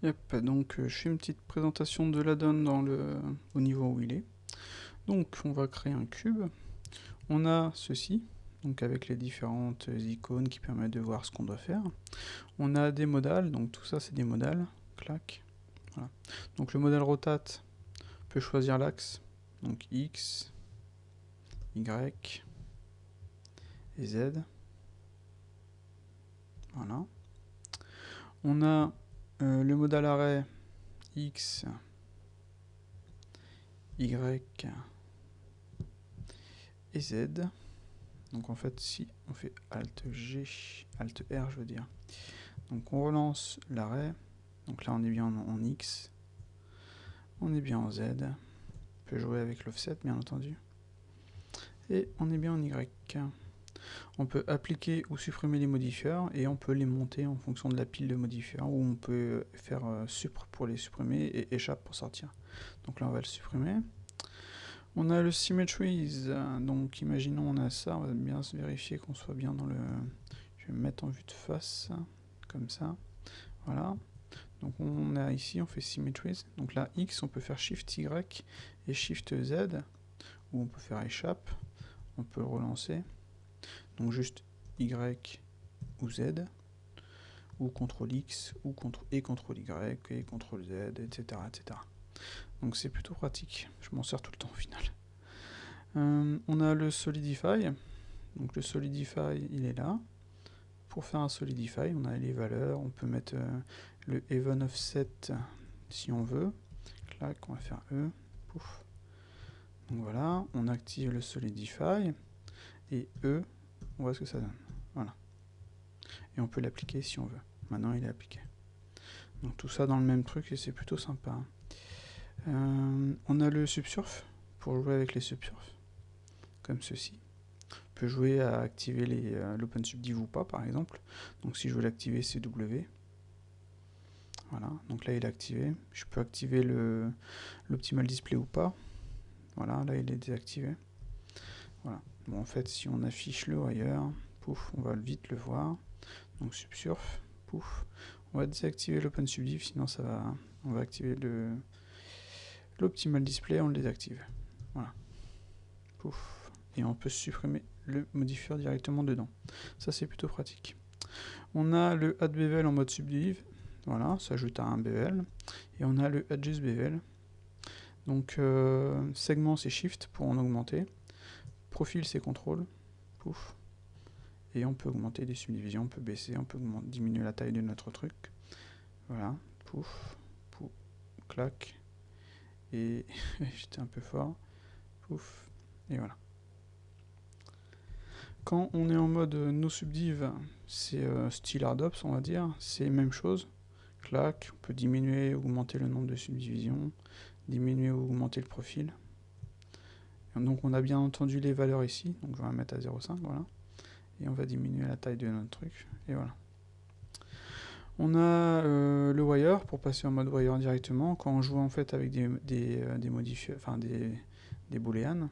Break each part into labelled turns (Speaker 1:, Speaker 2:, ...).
Speaker 1: Yep, donc je fais une petite présentation de l'addon au niveau où il est. Donc on va créer un cube. On a ceci, donc avec les différentes icônes qui permettent de voir ce qu'on doit faire. On a des modales, donc tout ça c'est des modales. Clac. Voilà. Donc le modèle rotate peut choisir l'axe, donc X, Y et Z. Voilà. On a le modal arrêt X, Y et Z. Donc en fait, si on fait Alt G, Alt R, je veux dire. Donc on relance l'arrêt. Donc là, on est bien en X. On est bien en Z. On peut jouer avec l'offset, bien entendu. Et on est bien en Y. On peut appliquer ou supprimer les modifieurs et on peut les monter en fonction de la pile de modifieurs, ou on peut faire supr pour les supprimer et échappe pour sortir. Donc là, on va le supprimer. On a le Symmetries, donc imaginons on a ça, on va bien se vérifier qu'on soit bien dans le... Je vais me mettre en vue de face, comme ça, voilà. Donc on a ici, on fait Symmetries, donc là X, on peut faire Shift Y et Shift Z, ou on peut faire échappe, on peut le relancer, donc juste Y ou Z, ou CTRL X, ou CTRL Y, et CTRL Z, etc. etc. Donc c'est plutôt pratique, je m'en sers tout le temps au final. On a le Solidify, donc le Solidify il est là. Pour faire un Solidify, on a les valeurs, on peut mettre le Even Offset si on veut. Clac, on va faire E, pouf. Donc voilà, on active le Solidify, et E, on voit ce que ça donne. Voilà. Et on peut l'appliquer si on veut. Maintenant il est appliqué. Donc tout ça dans le même truc et c'est plutôt sympa. On a le Subsurf, pour jouer avec les Subsurf, comme ceci. On peut jouer à activer l'OpenSubdiv ou pas, par exemple. Donc si je veux l'activer, c'est W. Voilà, donc là il est activé. Je peux activer l'Optimal Display ou pas. Voilà, là il est désactivé. Voilà. Bon, en fait, si on affiche le wire, pouf, on va vite le voir. Donc Subsurf, pouf. On va désactiver l'OpenSubdiv, sinon ça va... On va activer l'Optimal Display, on le désactive. Voilà. Pouf. Et on peut supprimer le modifier directement dedans. Ça c'est plutôt pratique. On a le Add Bevel en mode Subdiv. Voilà, ça ajoute à un bevel. Et on a le Adjust Bevel. Donc segment c'est Shift pour en augmenter. Profil c'est CTRL. Pouf. Et on peut augmenter des subdivisions, on peut baisser, on peut diminuer la taille de notre truc. Voilà. Pouf. Pouf. Clac. Et j'étais un peu fort. Pouf. Et voilà. Quand on est en mode no subdiv, c'est style hardops, on va dire, c'est la même chose. Clac, on peut diminuer, augmenter le nombre de subdivisions, diminuer ou augmenter le profil. Et donc on a bien entendu les valeurs ici, donc je vais la mettre à 0,5, voilà. Et on va diminuer la taille de notre truc, et voilà. On a le wire, pour passer en mode wire directement, quand on joue en fait avec des modifiers, enfin des booléennes.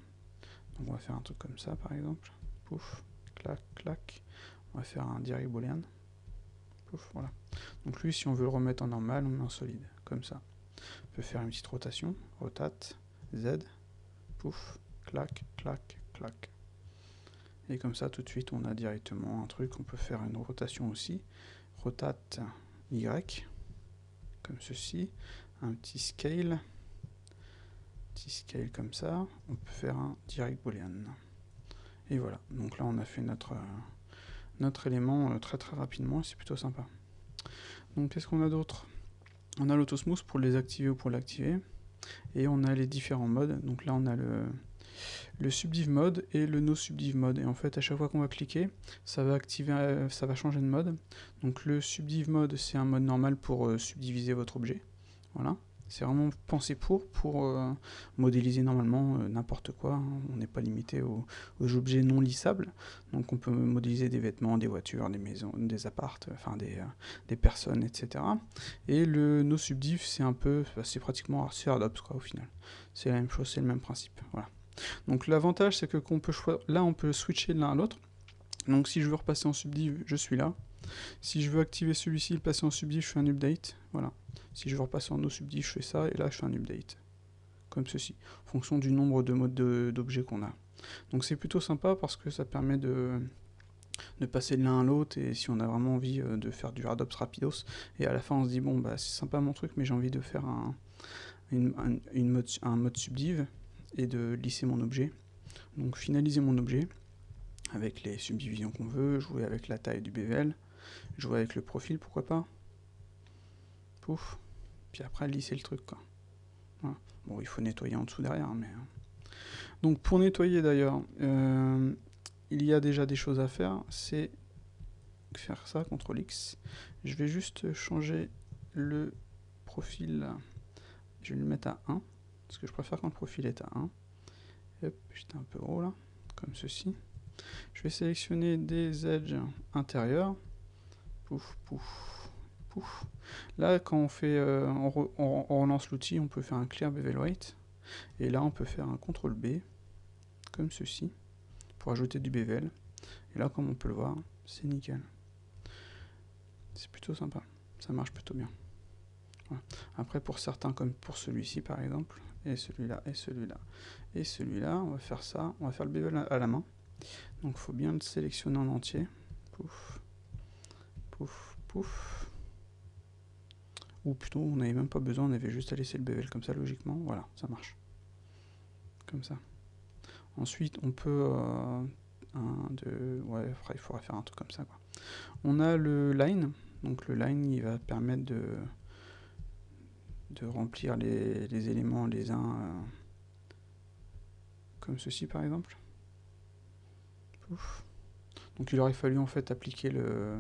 Speaker 1: Donc on va faire un truc comme ça par exemple. Pouf, clac, clac. On va faire un direct boolean. Pouf, voilà. Donc lui, si on veut le remettre en normal, on met en solide, comme ça. On peut faire une petite rotation, rotate, Z, pouf, clac, clac, clac. Et comme ça, tout de suite, on a directement un truc. On peut faire une rotation aussi. Rotate Y, comme ceci. Un petit scale comme ça. On peut faire un direct boolean. Et voilà. Donc là, on a fait notre élément très très rapidement. C'est plutôt sympa. Donc qu'est-ce qu'on a d'autre? On a l'autosmooth pour les activer ou pour l'activer. Et on a les différents modes. Donc là, on a le subdiv mode et le no subdiv mode. Et en fait, à chaque fois qu'on va cliquer, ça va activer, ça va changer de mode. Donc le subdiv mode, c'est un mode normal pour subdiviser votre objet. Voilà. C'est vraiment pensé pour modéliser normalement n'importe quoi. Hein. On n'est pas limité aux objets non lissables. Donc on peut modéliser des vêtements, des voitures, des maisons, des appartes, enfin des personnes, etc. Et le no subdiv, c'est un peu, c'est pratiquement hardops quoi au final. C'est la même chose, c'est le même principe. Voilà. Donc l'avantage c'est que là on peut switcher de l'un à l'autre. Donc si je veux repasser en subdiv, je suis là. Si je veux activer celui-ci, le passer en subdiv, je fais un update. Voilà. Si je veux repasser en no subdiv, je fais ça, et là, je fais un update. Comme ceci, en fonction du nombre de modes d'objets qu'on a. Donc c'est plutôt sympa parce que ça permet de passer de l'un à l'autre, et si on a vraiment envie de faire du radops rapidos, et à la fin on se dit bon bah c'est sympa mon truc, mais j'ai envie de faire un mode subdiv, et de lisser mon objet. Donc finaliser mon objet, avec les subdivisions qu'on veut, jouer avec la taille du bevel, jouer avec le profil, pourquoi pas. Pouf. Puis après lisser le truc quoi. Voilà. Bon, il faut nettoyer en dessous derrière, mais... Donc pour nettoyer d'ailleurs, il y a déjà des choses à faire, c'est faire ça, CTRL X. Je vais juste changer le profil, je vais le mettre à 1, parce que je préfère quand le profil est à 1. Hop, j'étais un peu gros là, comme ceci. Je vais sélectionner des edges intérieurs. Pouf, pouf, pouf. Là, quand on fait, on relance l'outil, on peut faire un clear bevel weight. Et là, on peut faire un CTRL B, comme ceci, pour ajouter du bevel. Et là, comme on peut le voir, c'est nickel. C'est plutôt sympa, ça marche plutôt bien. Voilà. Après, pour certains, comme pour celui-ci par exemple, et celui-là, et celui-là, et celui-là, on va faire ça, on va faire le bevel à la main. Donc il faut bien le sélectionner en entier. Pouf, pouf, pouf. Ou plutôt, on n'avait même pas besoin, on avait juste à laisser le bevel comme ça logiquement. Voilà, ça marche. Comme ça. Ensuite, on peut... ouais, il faudra faire un truc comme ça, quoi. On a le line. Donc le line, il va permettre de remplir les éléments les uns comme ceci par exemple. Pouf. Donc il aurait fallu en fait appliquer le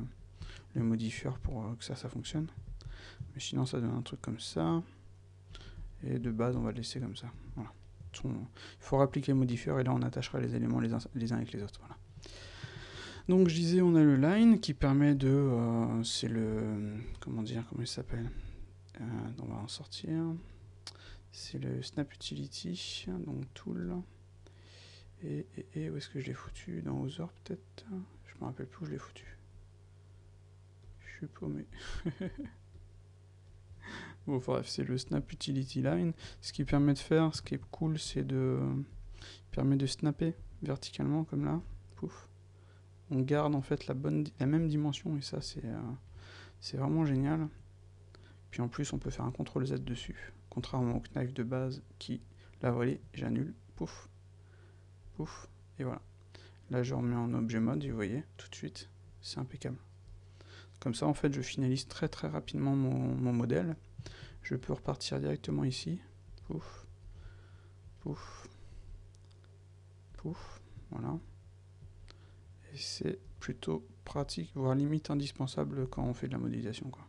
Speaker 1: modifieur pour que ça fonctionne. Mais sinon ça donne un truc comme ça. Et de base on va le laisser comme ça. Voilà. Il faut appliquer le modifieur et là on attachera les éléments les uns avec les autres. Voilà. Donc je disais on a le line qui permet de... c'est le... comment il s'appelle, on va en sortir. C'est le Snap Utility, donc Tool. Et où est-ce que je l'ai foutu? Dans Other peut-être? Je me rappelle plus où je l'ai foutu. Je suis paumé. Bon, bref, c'est le Snap Utility Line. Ce qui permet de faire, ce qui est cool, c'est de... permet de snapper verticalement, comme là. Pouf. On garde en fait la même dimension, et ça, c'est vraiment génial. Puis en plus, on peut faire un CTRL Z dessus. Contrairement au knife de base qui, là, voilà, j'annule. Pouf. Pouf. Et voilà. Là, je remets en objet mode, et vous voyez, tout de suite, c'est impeccable. Comme ça, en fait, je finalise très très rapidement mon modèle. Je peux repartir directement ici. Pouf. Pouf. Pouf. Voilà. Et c'est plutôt pratique, voire limite indispensable quand on fait de la modélisation, quoi.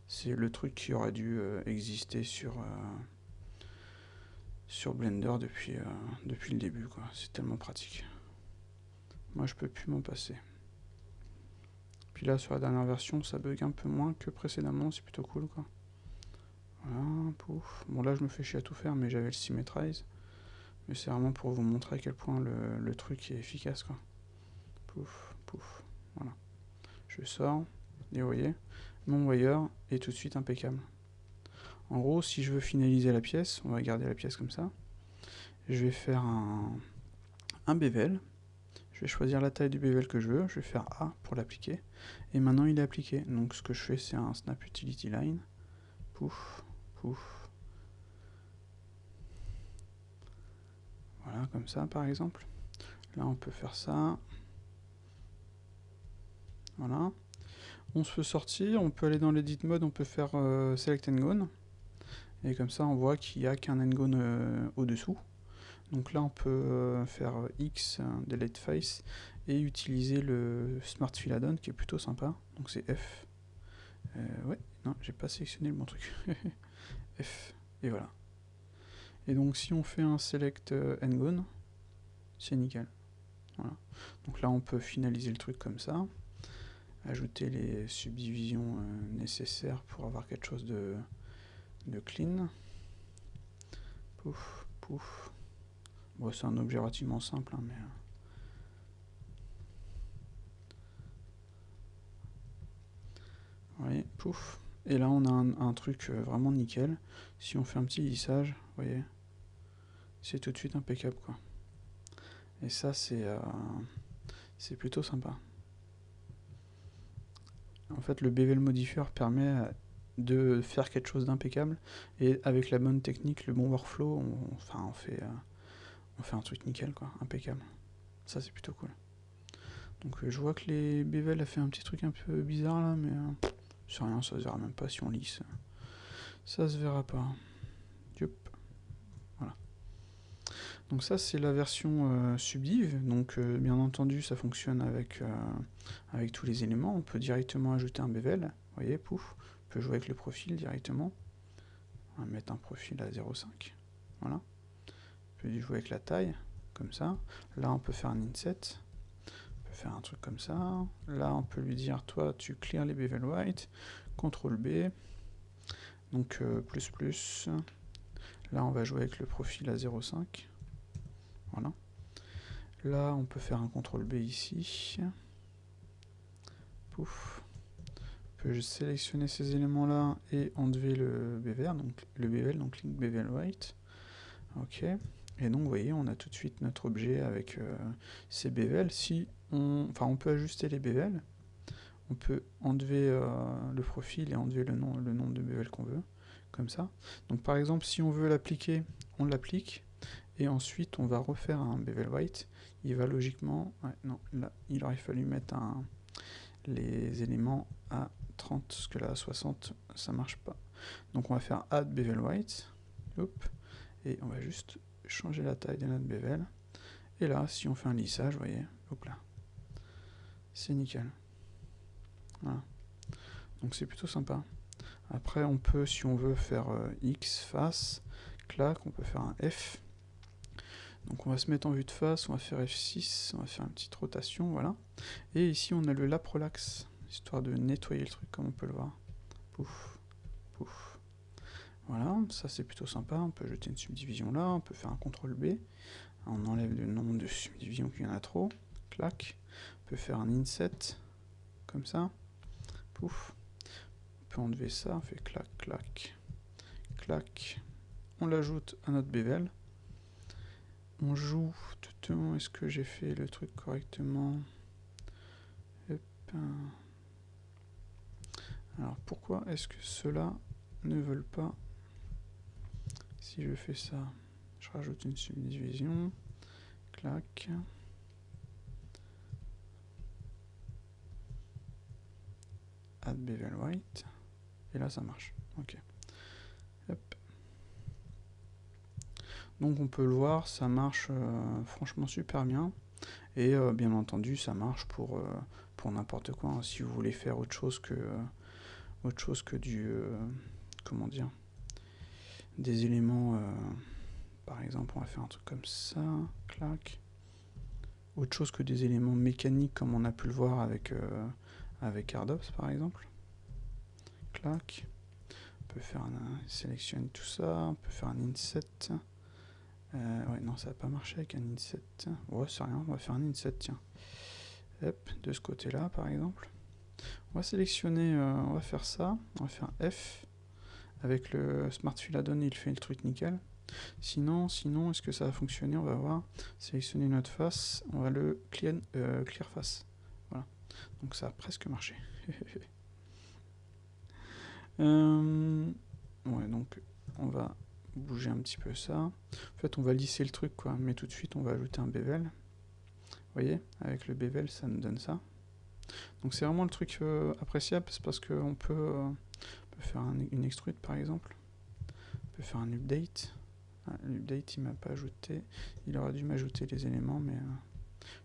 Speaker 1: C'est le truc qui aurait dû exister sur Blender depuis le début, quoi. C'est tellement pratique. Moi, je peux plus m'en passer. Puis là, sur la dernière version, ça bug un peu moins que précédemment, c'est plutôt cool, quoi. Voilà, pouf. Bon, là, je me fais chier à tout faire, mais j'avais le Symmetrize. Mais c'est vraiment pour vous montrer à quel point le truc est efficace, quoi. Pouf, pouf. Voilà. Je sors, et vous voyez, mon wire est tout de suite impeccable. En gros, si je veux finaliser la pièce, on va garder la pièce comme ça. Je vais faire un bevel. Je vais choisir la taille du bevel que je veux. Je vais faire A pour l'appliquer. Et maintenant, il est appliqué. Donc, ce que je fais, c'est un Snap Utility Line. Pouf, pouf. Voilà, comme ça, par exemple. Là, on peut faire ça. Voilà. On se peut sortir. On peut aller dans l'Edit Mode. On peut faire Select N-Gone. Et comme ça, on voit qu'il n'y a qu'un N-Gone au-dessous. Donc là, on peut faire X, Delete Face, et utiliser le Smart Fill Add-on, qui est plutôt sympa. Donc c'est F. Ouais, non, j'ai pas sélectionné le bon truc. F, et voilà. Et donc si on fait un Select N-Gone, c'est nickel. Voilà. Donc là, on peut finaliser le truc comme ça, ajouter les subdivisions nécessaires pour avoir quelque chose de clean. Pouf, pouf. Bon, c'est un objet relativement simple, hein, mais... Vous voyez, pouf. Et là, on a un truc vraiment nickel. Si on fait un petit lissage, vous voyez, c'est tout de suite impeccable, quoi. Et ça, c'est plutôt sympa. En fait, le bevel modifier permet de faire quelque chose d'impeccable. Et avec la bonne technique, le bon workflow, on fait un truc nickel, quoi, impeccable. Ça, c'est plutôt cool. Donc je vois que les bevel a fait un petit truc un peu bizarre là, mais c'est rien, ça se verra même pas si on lisse. Ça se verra pas. Yep. Voilà. Donc ça c'est la version subdiv. Donc bien entendu ça fonctionne avec tous les éléments. On peut directement ajouter un bevel. Vous voyez, pouf. On peut jouer avec le profil directement. On va mettre un profil à 0,5. Voilà. On peut jouer avec la taille, comme ça. Là on peut faire un inset. Faire un truc comme ça. Là, on peut lui dire, toi, tu clear les bevel white. CTRL B. Donc, plus. Là, on va jouer avec le profil à 0,5. Voilà. Là, on peut faire un CTRL B ici. Pouf. On peut sélectionner ces éléments-là et enlever le bevel, donc link bevel white. Ok. Et donc, vous voyez, on a tout de suite notre objet avec ces bevels. On peut ajuster les bevels. On peut enlever le profil et enlever le nombre de bevels qu'on veut, comme ça. Donc par exemple, si on veut l'appliquer, on l'applique, et ensuite on va refaire un bevel white. Il va logiquement... Ouais, non, là, il aurait fallu mettre les éléments à 30, parce que là, à 60, ça marche pas. Donc on va faire add bevel white, hop, et on va juste changer la taille de notre bevel. Et là, si on fait un lissage, vous voyez, hop là, c'est nickel. Voilà. Donc c'est plutôt sympa. Après on peut, si on veut faire X, face, clac, on peut faire un F. Donc on va se mettre en vue de face, on va faire F6, on va faire une petite rotation, voilà. Et ici on a le lap relax, histoire de nettoyer le truc comme on peut le voir. Pouf, pouf. Voilà, ça c'est plutôt sympa, on peut jeter une subdivision là, on peut faire un CTRL B. On enlève le nombre de subdivisions qu'il y en a trop, clac. On peut faire un inset, comme ça. Pouf. On peut enlever ça, on fait clac, clac, clac. On l'ajoute à notre bevel. On joue. Est-ce que j'ai fait le truc correctement? Hop. Alors pourquoi est-ce que ceux-là ne veulent pas? Si je fais ça, je rajoute une subdivision. Clac. Add bevel white. Et là ça marche. Ok. Hop. Donc on peut le voir, ça marche franchement super bien. Et bien entendu ça marche pour n'importe quoi. Hein. Si vous voulez faire autre chose que du... comment dire, des éléments... par exemple, on va faire un truc comme ça. Clac. Autre chose que des éléments mécaniques comme on a pu le voir avec Ardops par exemple. Clac. On peut faire sélectionner tout ça. On peut faire un inset. Ouais, non, ça va pas marcher avec un inset. Ouais, c'est rien, on va faire un inset, tiens. Hop, de ce côté-là, par exemple. On va sélectionner, on va faire ça. On va faire un F. Avec le Smart Fill Add-on, il fait le truc nickel. Sinon, est-ce que ça va fonctionner? On va voir. Sélectionner notre face. On va le clear face. Voilà. Donc ça a presque marché. Ouais, donc on va bouger un petit peu ça. En fait, on va lisser le truc, quoi. Mais tout de suite, on va ajouter un bevel. Vous voyez, avec le bevel, ça nous donne ça. Donc c'est vraiment le truc appréciable, c'est parce qu'on peut faire une extrude, par exemple. On peut faire un update. Ah, l'update, il m'a pas ajouté. Il aurait dû m'ajouter les éléments, mais...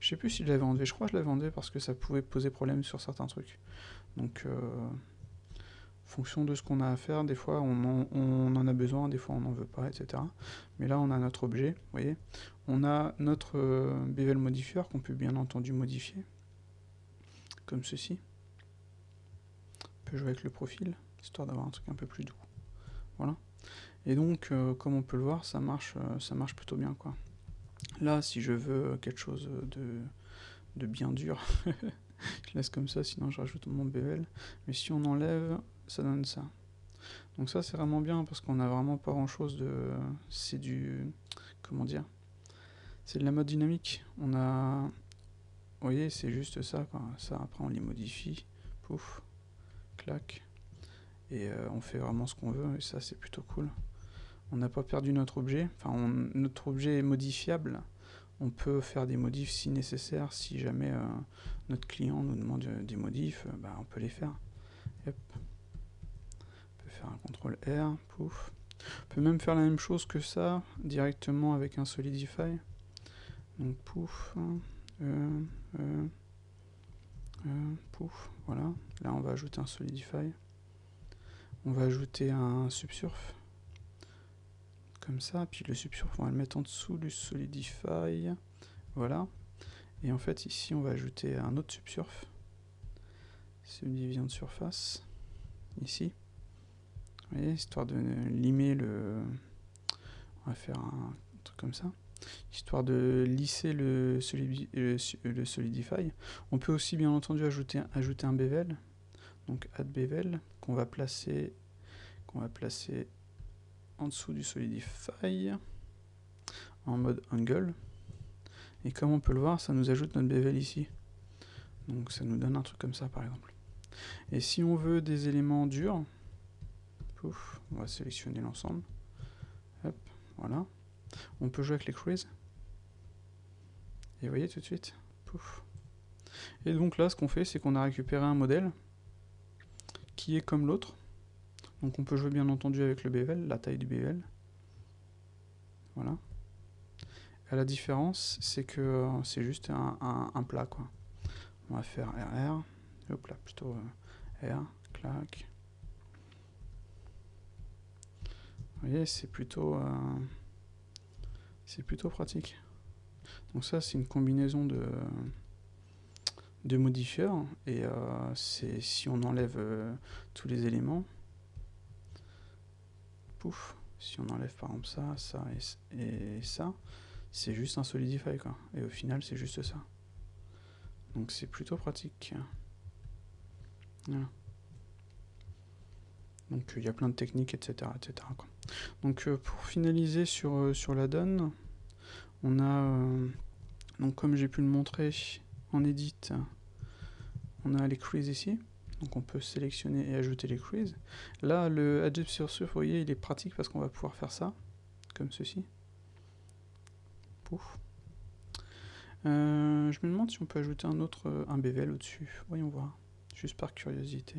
Speaker 1: je sais plus s'il l'avait enlevé. Je crois que je l'avais enlevé parce que ça pouvait poser problème sur certains trucs. Donc... fonction de ce qu'on a à faire, des fois on en a besoin, des fois on n'en veut pas, etc. Mais là on a notre objet, vous voyez. On a notre bevel modifier qu'on peut bien entendu modifier, comme ceci. On peut jouer avec le profil, histoire d'avoir un truc un peu plus doux. Voilà. Et donc, comme on peut le voir, ça marche plutôt bien, quoi. Là, si je veux quelque chose de bien dur, Je laisse comme ça, sinon je rajoute mon bevel. Mais si on enlève, ça donne ça. Donc ça, c'est vraiment bien parce qu'on a vraiment pas grand chose de... C'est du... Comment dire? C'est de la mode dynamique. On a... Vous voyez, c'est juste ça, quoi. Ça, après, on les modifie. Pouf. Clac. Et on fait vraiment ce qu'on veut. Et ça, c'est plutôt cool. On n'a pas perdu notre objet. Enfin, notre objet est modifiable. On peut faire des modifs si nécessaire. Si jamais notre client nous demande des modifs, on peut les faire. Hop. On peut faire un CTRL R. Pouf. On peut même faire la même chose que ça directement avec un Solidify. Donc pouf, pouf, voilà. Là on va ajouter un Solidify. On va ajouter un Subsurf. Comme ça, puis le Subsurf on va le mettre en dessous du Solidify. Voilà. Et en fait ici on va ajouter un autre Subsurf. Subdivision de surface. Ici. Vous voyez, histoire de limer le... On va faire un truc comme ça. Histoire de lisser le Solidify. On peut aussi bien entendu ajouter un bevel, donc add bevel, qu'on va placer en dessous du Solidify, en mode angle. Et comme on peut le voir, ça nous ajoute notre bevel ici. Donc ça nous donne un truc comme ça par exemple. Et si on veut des éléments durs, pouf, on va sélectionner l'ensemble. Hop, voilà. On peut jouer avec les creases. Et vous voyez tout de suite, pouf. Et donc là, ce qu'on fait, c'est qu'on a récupéré un modèle qui est comme l'autre. Donc on peut jouer bien entendu avec le bevel, la taille du bevel. Voilà. Et la différence, c'est que c'est juste un plat, quoi. On va faire RR. Hop là, plutôt R, clac. Vous voyez, c'est plutôt pratique. Donc ça, c'est une combinaison de modifieurs. Et c'est si on enlève tous les éléments, pouf, si on enlève par exemple ça et ça, c'est juste un Solidify, quoi. Et au final, c'est juste ça. Donc c'est plutôt pratique. Voilà. Donc il y a plein de techniques, etc. etc. quoi. Donc pour finaliser sur la donne, on a, donc comme j'ai pu le montrer en edit, on a les creases ici. Donc on peut sélectionner et ajouter les creases. Là, le Adjust Surface, vous voyez, il est pratique parce qu'on va pouvoir faire ça, comme ceci. Pouf. Je me demande si on peut ajouter un bevel au-dessus. Voyons voir. Juste par curiosité.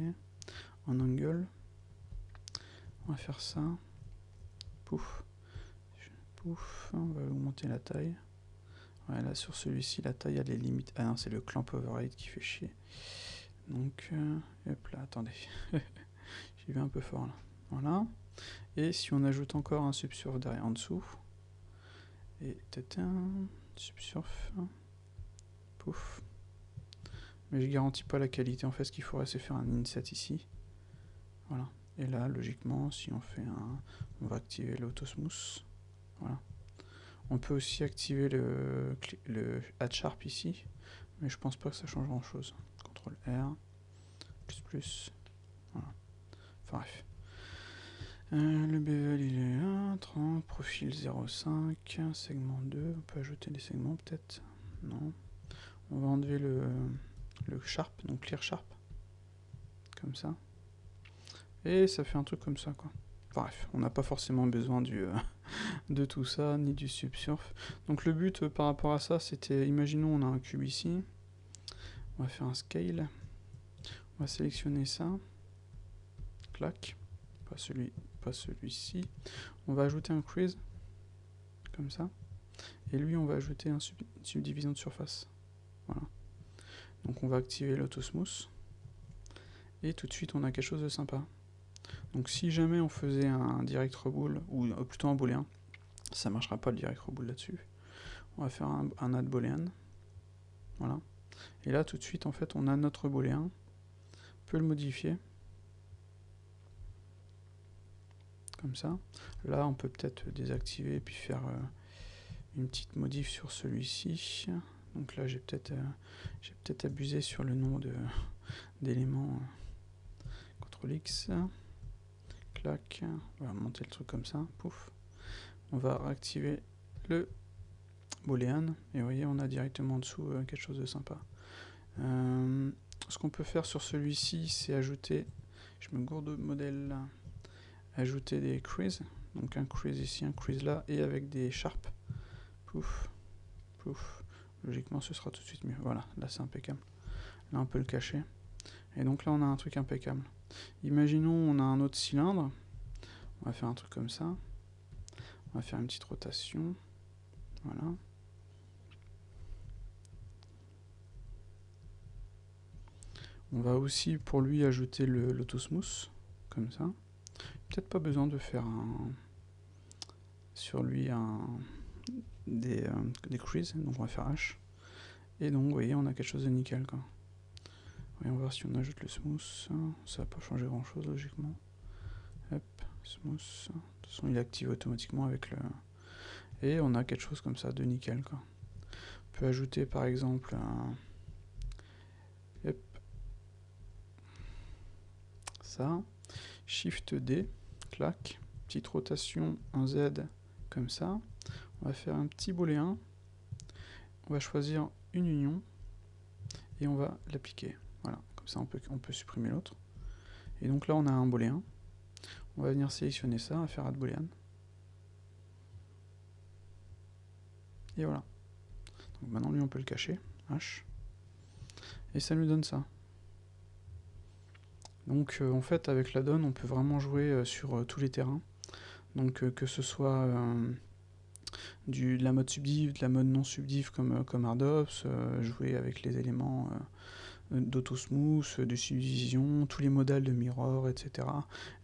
Speaker 1: En angle. On va faire ça. Pouf. Pouf. On va augmenter la taille. Ouais, là sur celui-ci, la taille elle est limite. Ah non, c'est le clamp override qui fait chier. Donc, hop là, attendez. J'y vais un peu fort là. Voilà. Et si on ajoute encore un subsurf derrière en dessous. Et subsurf. Pouf. Mais je garantis pas la qualité. En fait, ce qu'il faudrait, c'est faire un inset ici. Voilà. Et là, logiquement, si on fait on va activer l'autosmooth. Voilà. On peut aussi activer le add sharp ici. Mais je pense pas que ça change grand chose. CTRL R. Plus. Voilà. Enfin bref. Le bevel il est 1, 30, profil 0,5, segment 2, on peut ajouter des segments peut-être. Non. On va enlever le sharp, donc clear sharp. Comme ça. Et ça fait un truc comme ça, quoi. Bref, on n'a pas forcément besoin de tout ça, ni du subsurf. Donc le but par rapport à ça, c'était, imaginons on a un cube ici. On va faire un scale. On va sélectionner ça. Clac. Pas celui-ci. On va ajouter un crease. Comme ça. Et lui, on va ajouter une subdivision de surface. Voilà. Donc on va activer l'autosmooth. Et tout de suite, on a quelque chose de sympa. Donc si jamais on faisait un direct rebool, ou plutôt un booléen, ça marchera pas le direct rebool là-dessus. On va faire un add boolean. Voilà. Et là, tout de suite, en fait, on a notre booléen. On peut le modifier. Comme ça. Là, on peut peut-être désactiver et puis faire une petite modif sur celui-ci. Donc là, j'ai peut-être abusé sur le nom d'éléments. CTRL X. Clac. On va monter le truc comme ça. Pouf. On va réactiver le boolean. Et vous voyez, on a directement en dessous quelque chose de sympa. Ce qu'on peut faire sur celui-ci, c'est ajouter, je me gourde de modèle là, ajouter des creases, donc un crease ici, un crease là, et avec des sharp, pouf, pouf, logiquement ce sera tout de suite mieux, voilà, là c'est impeccable, là on peut le cacher, et donc là on a un truc impeccable. Imaginons on a un autre cylindre, on va faire un truc comme ça, on va faire une petite rotation, voilà. On va aussi pour lui ajouter l'autosmooth, comme ça. Peut-être pas besoin de faire sur lui des creases, donc on va faire H. Et donc vous voyez, on a quelque chose de nickel, quoi. Voyons voir si on ajoute le smooth, ça va pas changer grand chose logiquement. Hop, smooth, de toute façon il active automatiquement avec le... Et on a quelque chose comme ça de nickel, quoi. On peut ajouter par exemple ça, Shift D, clac, petite rotation, un Z comme ça. On va faire un petit booléen, on va choisir une union et on va l'appliquer. Voilà, comme ça on peut supprimer l'autre. Et donc là on a un booléen. On va venir sélectionner ça, on va faire add boolean. Et voilà. Donc maintenant lui on peut le cacher, H. Et ça nous donne ça. Donc en fait avec la donne on peut vraiment jouer sur tous les terrains. Donc que ce soit de la mode subdiv, de la mode non subdiv comme Hardops, jouer avec les éléments d'autosmooth, de subdivision, tous les modèles de mirror, etc.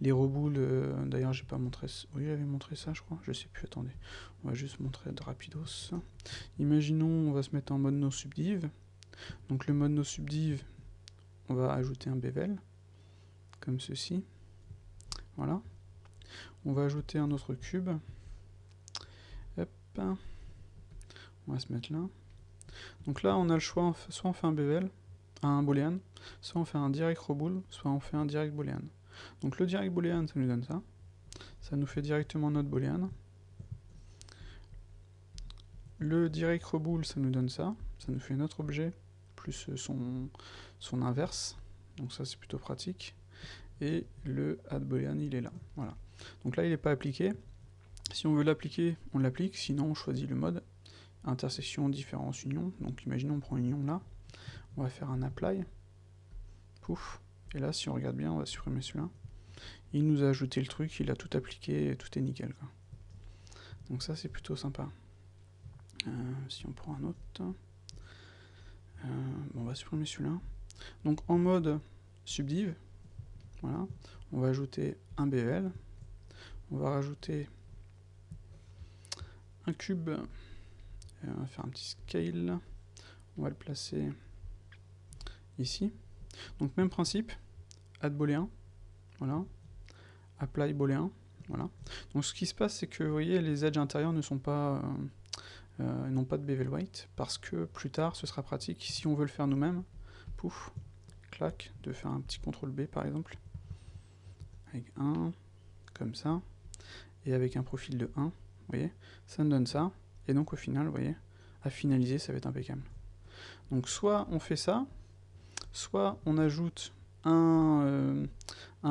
Speaker 1: Les reboules, d'ailleurs j'ai pas montré ça. Oui j'avais montré ça je crois, je sais plus, attendez. On va juste montrer de rapidos. Imaginons on va se mettre en mode non subdiv. Donc le mode non subdiv, on va ajouter un bevel, comme ceci. Voilà. On va ajouter un autre cube. Hop. On va se mettre là. Donc là on a le choix, soit on fait un bevel, un boolean, soit on fait un direct rebool, soit on fait un direct boolean. Donc le direct boolean, ça nous donne ça. Ça nous fait directement notre boolean. Le direct rebool, ça nous donne ça. Ça nous fait notre objet, plus son inverse. Donc ça, c'est plutôt pratique. Et le add boolean, il est là. Voilà. Donc là, il n'est pas appliqué. Si on veut l'appliquer, on l'applique. Sinon, on choisit le mode intersection, différence, union. Donc imaginons, on prend une union là. On va faire un apply. Pouf. Et là, si on regarde bien, on va supprimer celui-là. Il nous a ajouté le truc, il a tout appliqué, et tout est nickel, quoi. Donc ça, c'est plutôt sympa. Si on prend un autre, bon, on va supprimer celui-là. Donc en mode subdiv, voilà, on va ajouter un bevel, on va rajouter un cube, on va faire un petit scale, on va le placer ici. Donc même principe, add boolean, voilà, apply boolean, voilà. Donc ce qui se passe, c'est que vous voyez, les edges intérieurs ne sont pas n'ont pas de bevel weight, parce que plus tard ce sera pratique si on veut le faire nous-mêmes. Pouf, clac, de faire un petit CTRL B par exemple, avec 1, comme ça, et avec un profil de 1, vous voyez, ça nous donne ça, et donc au final, vous voyez, à finaliser, ça va être impeccable. Donc soit on fait ça, soit on ajoute un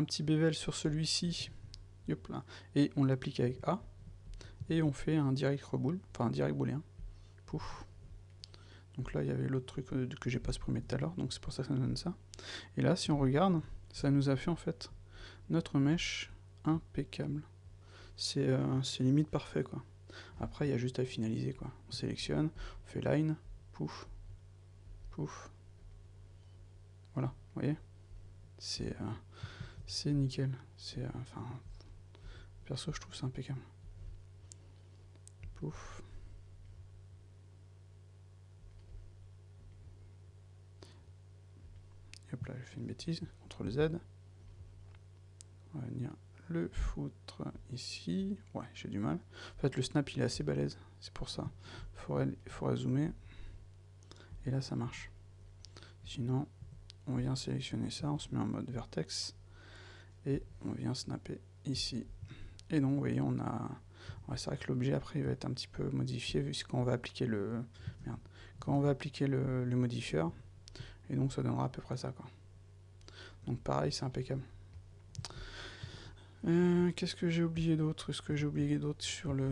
Speaker 1: petit bevel sur celui-ci, et on l'applique avec A, et on fait un direct rebool, enfin un direct booléen, pouf. Donc là, il y avait l'autre truc que j'ai pas supprimé tout à l'heure, donc c'est pour ça que ça nous donne ça. Et là, si on regarde, ça nous a fait en fait notre mesh impeccable. C'est limite parfait, quoi. Après, il y a juste à finaliser, quoi. On sélectionne, on fait line, pouf, pouf. Voilà, vous voyez, c'est nickel. C'est enfin, perso, je trouve ça impeccable. Pouf. Et hop là, j'ai fait une bêtise. CTRL Z. On va venir le foutre ici. Ouais, j'ai du mal. En fait, le snap, il est assez balèze. C'est pour ça. Il faudrait zoomer. et là ça marche. Sinon, on vient sélectionner ça, on se met en mode vertex, et on vient snapper ici. Et donc, vous voyez, on a... Ouais, c'est vrai que l'objet, après, il va être un petit peu modifié, vu que quand on va appliquer le... Merde. Quand on va appliquer le modifieur, et donc ça donnera à peu près ça, quoi. Donc pareil, c'est impeccable. Qu'est-ce que j'ai oublié d'autre? Est-ce que j'ai oublié d'autre sur le...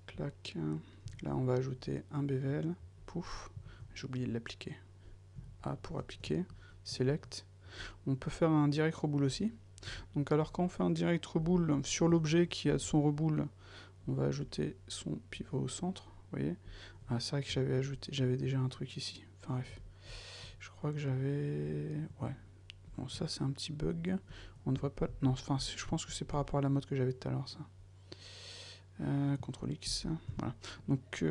Speaker 1: Clac. Là, on va ajouter un bevel. Pouf. J'ai oublié de l'appliquer. A pour appliquer. Select. On peut faire un direct reboule aussi. Donc alors quand on fait un direct reboule sur l'objet qui a son reboule, on va ajouter son pivot au centre. Vous voyez? Ah, c'est vrai que j'avais déjà un truc ici. Enfin bref. Je crois que j'avais... Ouais. Bon, ça c'est un petit bug. On ne devrait pas... Non, enfin, je pense que c'est par rapport à la mode que j'avais tout à l'heure, ça. CTRL X. Voilà. Donc,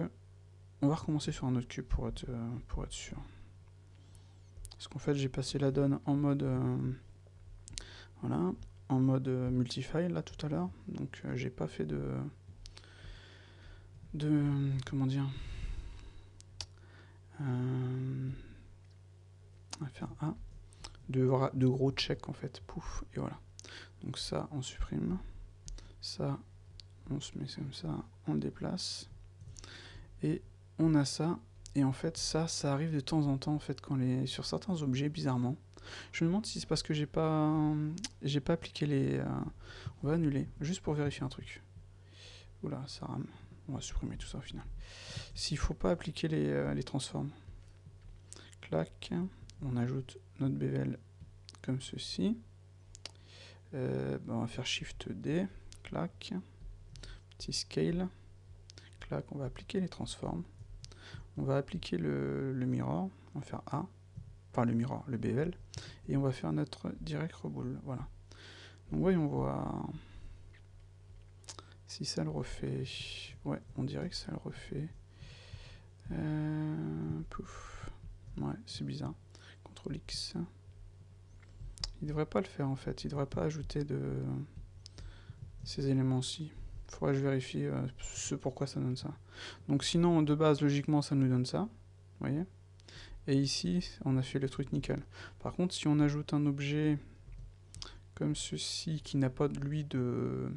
Speaker 1: on va recommencer sur un autre cube pour être sûr. Parce qu'en fait, j'ai passé la donne en mode... voilà. En mode multifile, là, tout à l'heure. Donc, j'ai pas fait de... comment dire... on va faire A. De gros checks, en fait. Pouf, et voilà. Donc ça, on supprime. Ça, on se met comme ça, on le déplace. Et on a ça. Et en fait, ça arrive de temps en temps, en fait, sur certains objets, bizarrement. Je me demande si c'est parce que j'ai pas appliqué les... on va annuler, juste pour vérifier un truc. Oula, ça rame. On va supprimer tout ça au final. S'il faut pas appliquer les transforms. Clac. On ajoute notre bevel comme ceci. On va faire Shift D. Clac. Petit scale. Clac. On va appliquer les transforms. On va appliquer le mirror. On va faire A. Enfin le mirror, le bevel. Et on va faire notre direct reboule. Voilà. Donc voyons voir si ça le refait. Ouais, on dirait que ça le refait. Pouf. Ouais, c'est bizarre. CTRL X. Il devrait pas le faire en fait. Il devrait pas ajouter ces éléments-ci. Faudrait que je vérifie pourquoi ça donne ça. Donc sinon, de base, logiquement, ça nous donne ça. Vous voyez? Et ici, on a fait le truc nickel. Par contre, si on ajoute un objet comme ceci, qui n'a pas, lui, de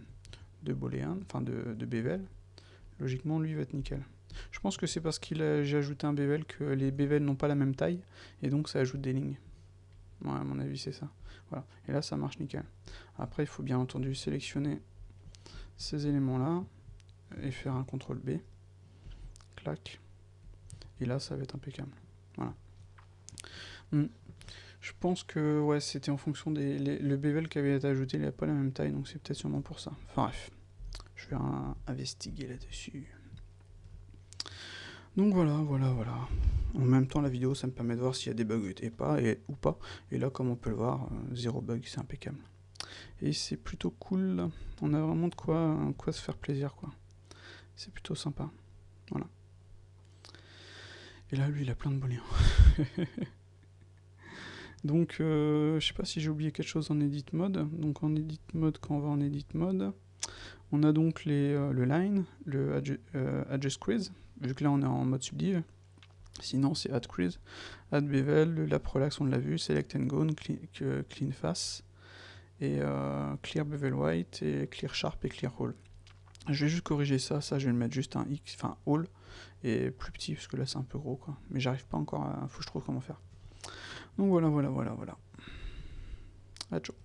Speaker 1: booléen, enfin de bevel, logiquement, lui va être nickel. Je pense que c'est parce que j'ai ajouté un bevel que les bevels n'ont pas la même taille, et donc ça ajoute des lignes. Ouais, à mon avis, c'est ça. Voilà. Et là, ça marche nickel. Après, il faut bien entendu sélectionner ces éléments-là, et faire un CTRL B. Clac. Et là, ça va être impeccable. Voilà. Je pense que ouais, c'était en fonction le bevel qui avait été ajouté, il n'a pas la même taille, donc c'est peut-être sûrement pour ça. Enfin bref, je vais investiguer là-dessus. Donc voilà. En même temps, la vidéo, ça me permet de voir s'il y a des bugs ou pas. Et là, comme on peut le voir, zéro bug, c'est impeccable. Et c'est plutôt cool. On a vraiment de quoi se faire plaisir, quoi. C'est plutôt sympa. Voilà. Et là, lui, il a plein de booléens. Donc, je sais pas si j'ai oublié quelque chose en edit mode. Donc, en edit mode, quand on va en edit mode, on a donc le line, le adjust crease, vu que là on est en mode subdiv. Sinon, c'est add crease, add bevel, le lap relax, on l'a vu, select and gone, clean face, et clear bevel white, et clear sharp et clear all. Je vais juste corriger ça, je vais le mettre juste un X, enfin all, et plus petit, parce que là c'est un peu gros, quoi. Mais j'arrive pas encore faut que je trouve comment faire. Donc voilà. À ciao.